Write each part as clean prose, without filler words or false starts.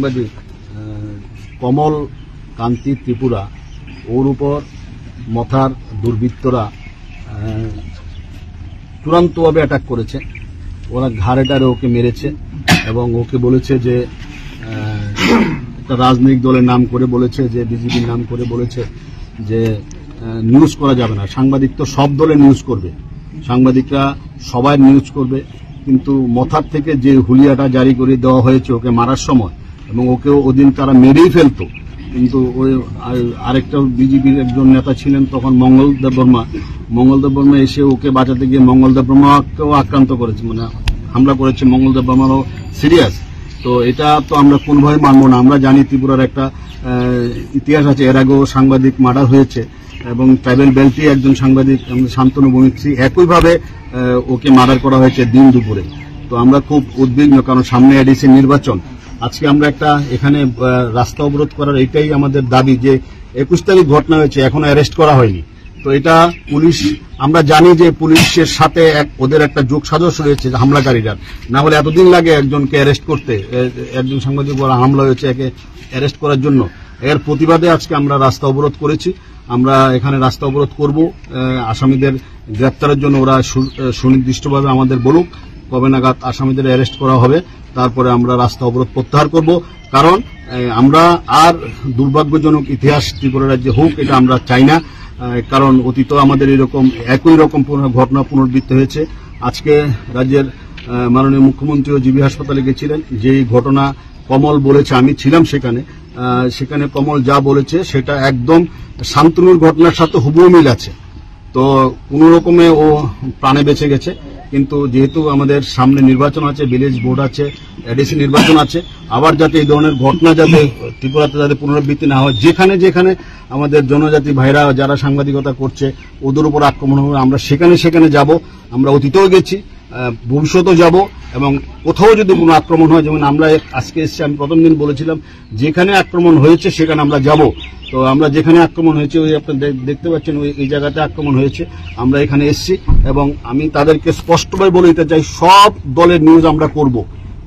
সাংবাদিক কমল কান্তি ত্রিপুরা, ওর উপর মথার দুর্বৃত্তরা চূড়ান্তভাবে অ্যাটাক করেছে। ওরা ঘাড়ে ওকে মেরেছে এবং ওকে বলেছে যে একটা রাজনৈতিক দলের নাম করে বলেছে, যে বিজেপির নাম করে বলেছে যে নিউজ করা যাবে না। সাংবাদিক তো সব দলের নিউজ করবে, সাংবাদিকরা সবাই নিউজ করবে, কিন্তু মথার থেকে যে হুলিয়াটা জারি করে দেওয়া হয়েছে ওকে মারার সময়, এবং ওকে ওদিন তারা মেরেই ফেলতো, কিন্তু ওই আরেকটা বিজেপির একজন নেতা ছিলেন তখন মঙ্গলদেব বর্মা এসে ওকে বাঁচাতে গিয়ে মঙ্গলদেব বর্মাকেও আক্রান্ত করেছে, মানে হামলা করেছে। মঙ্গলদেব বর্মারও সিরিয়াস। তো এটা তো আমরা কোনোভাবে মানব না। আমরা জানি ত্রিপুরার একটা ইতিহাস আছে, এর আগেও সাংবাদিক মার্ডার হয়েছে এবং ট্রাইবেল বেল্টে একজন সাংবাদিক শান্তনু বমিত্রী একইভাবে ওকে মার্ডার করা হয়েছে দিন দুপুরে। তো আমরা খুব উদ্বিগ্ন, কারণ সামনে এডিসি নির্বাচন। আজকে আমরা একটা এখানে রাস্তা অবরোধ করার এটাই আমাদের দাবি, যে 21 তারিখ ঘটনা হয়েছে, এখনো অ্যারেস্ট করা হয়নি। তো এটা পুলিশ, আমরা জানি যে পুলিশের সাথে ওদের একটা যোগ সাজস হয়েছে হামলাকারীরা, না হলে এতদিন লাগে একজনকে অ্যারেস্ট করতে। একজন সাংবাদিক বলা হামলা হয়েছে, একে অ্যারেস্ট করার জন্য। এর প্রতিবাদে আজকে আমরা রাস্তা অবরোধ করেছি। আমরা এখানে রাস্তা অবরোধ করব আসামিদের গ্রেপ্তারের জন্য। ওরা সুনির্দিষ্টভাবে আমাদের বলুক কবে নাগাদ আসামিদের অ্যারেস্ট করা হবে, তারপরে আমরা রাস্তা অবরোধ প্রত্যাহার করব। কারণ আমরা আর দুর্ভাগ্যজনক ইতিহাস ত্রিপুরা রাজ্যে হোক, এটা আমরা চাই না। কারণ অতীত আমাদের এরকম একই রকম ঘটনা পুনরাবৃত্তি হয়েছে। আজকে রাজ্যের মাননীয় মুখ্যমন্ত্রীও জিবি হাসপাতালে গেছিলেন। যেই ঘটনা কমল বলেছে, আমি ছিলাম সেখানে কমল যা বলেছে সেটা একদম শান্তনুর ঘটনার সাথে হুবহু মিল আছে। তো কোন রকমে ও প্রাণে বেঁচে গেছে, কিন্তু যেহেতু আমাদের সামনে নির্বাচন আছে, ভিলেজ বোর্ড আছে, এডিসি নির্বাচন আছে, আবার যাতে এই ধরনের ঘটনা যাতে ত্রিপুরাতে যাতে পুনরাবৃত্তি না হয়, যেখানে যেখানে আমাদের জনজাতি ভাইরা যারা সাংবাদিকতা করছে ওদের উপর আক্রমণ হবে, আমরা সেখানে যাব। আমরা অতীতেও গেছি, ভবিষ্যতেও যাব, এবং কোথাও যদি কোনো আক্রমণ হয়, যেমন আমরা আজকে এসেছি, আমি প্রথম দিন বলেছিলাম যেখানে আক্রমণ হয়েছে সেখানে আমরা যাব। তো আমরা যেখানে আক্রমণ হয়েছে, ওই আপনি দেখতে পাচ্ছেন এই জায়গাতে আক্রমণ হয়েছে, আমরা এখানে এসেছি। এবং আমি তাদেরকে স্পষ্টভাবে বলে দিতে চাই, সব দলের নিউজ আমরা করব,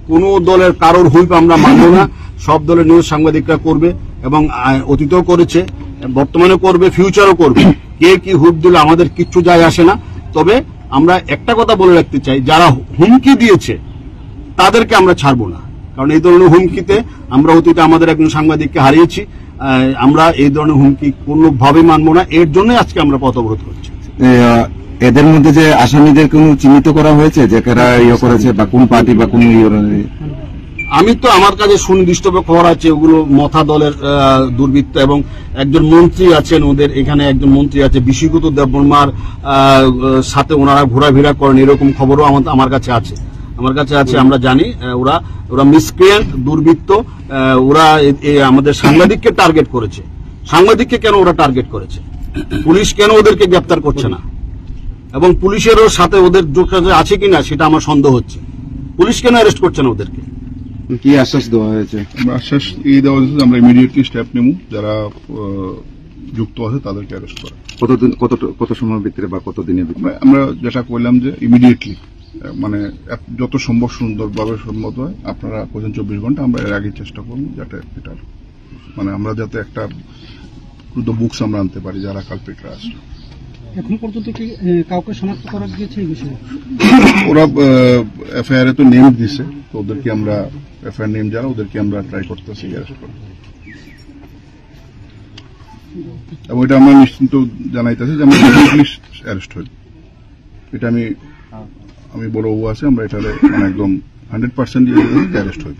কোনো দলের কারোর হুইপ আমরা মানব না। সব দলের নিউজ সাংবাদিকরা করবে, এবং অতীতেও করেছে, বর্তমানে করবে, ফিউচারও করবে। কে কি হুইপ দিলে আমাদের কিচ্ছু যায় আসে না। তবে আমরা একটা কথা বলে রাখতে চাই, যারা হুমকি দিয়েছে তাদেরকে আমরা ছাড়বো না, কারণ এই ধরনের হুমকিতে আমরা অতীতে আমাদের একজন সাংবাদিককে হারিয়েছি। আমরা এই ধরনের হুমকি কোনোভাবে মানবো না, এর জন্য আজকে আমরা পথ অবরোধ করছি। এদের মধ্যে যে আসামিদের কোন চিহ্নিত করা হয়েছে যে কারা ইয়ে করেছে, বা কোন পার্টি বা কোন আমি তো আমার কাছে সুনির্দিষ্ট খবর আছে, ওগুলো মথা দলের দুর্বৃত্ত, এবং একজন মন্ত্রী আছেন ওদের এখানে, একজন মন্ত্রী আছে বিশ্বগত দেববর্মার সাথে ওনারা ঘোরাফেরা করেন, এরকম খবরও আমার কাছে আছে। আমরা জানি ওরা মিসক্রিয়েন্ট, দুর্বৃত্ত। ওরা আমাদের সাংবাদিককে টার্গেট করেছে। সাংবাদিককে কেন ওরা টার্গেট করেছে? পুলিশ কেন ওদেরকে গ্রেপ্তার করছে না? এবং পুলিশেরও সাথে ওদের যোগসাজশ আছে কিনা সেটা আমার সন্দেহ হচ্ছে। পুলিশ কেন অ্যারেস্ট করছে না ওদেরকে? কি আশ্বাস দেওয়া হয়েছে? আশ্বাস এই দেওয়া হয়েছে, আমরা ইমিডিয়েটলি স্টেপ নেব, যারা যুক্ত আছে তাদেরকে অ্যারেস্ট করা। কত সময়ের ভিতরে বা কতদিনের ভিতরে? আমরা যেটা কইলাম যে ইমিডিয়েটলি, মানে যত সম্ভব সুন্দরভাবে সম্মত হয়, আপনারা 24 ঘন্টা, আমরা এর আগে চেষ্টা করব যাতে এটা মানে আমরা যাতে একটা বুকস আমরা আনতে পারি যারা কালপিটরা আছে। এখন পর্যন্ত কি কাউকে শনাক্ত করা গিয়েছে এই বিষয়ে? ওরা এফআইআর তো নেম দিছে, তো ওদেরকে আমরা এফআইআর নেম যারা ওদেরকে আমরা ট্রাই করতেছি অ্যারেস্ট করা। এবং এটা আমরা নিশ্চিন্ত জানাইতেছি যে আমরা অ্যারেস্ট হই। এটা আমি বড় আছে, আমরা এটা মানে একদম 100% অ্যারেস্ট হই।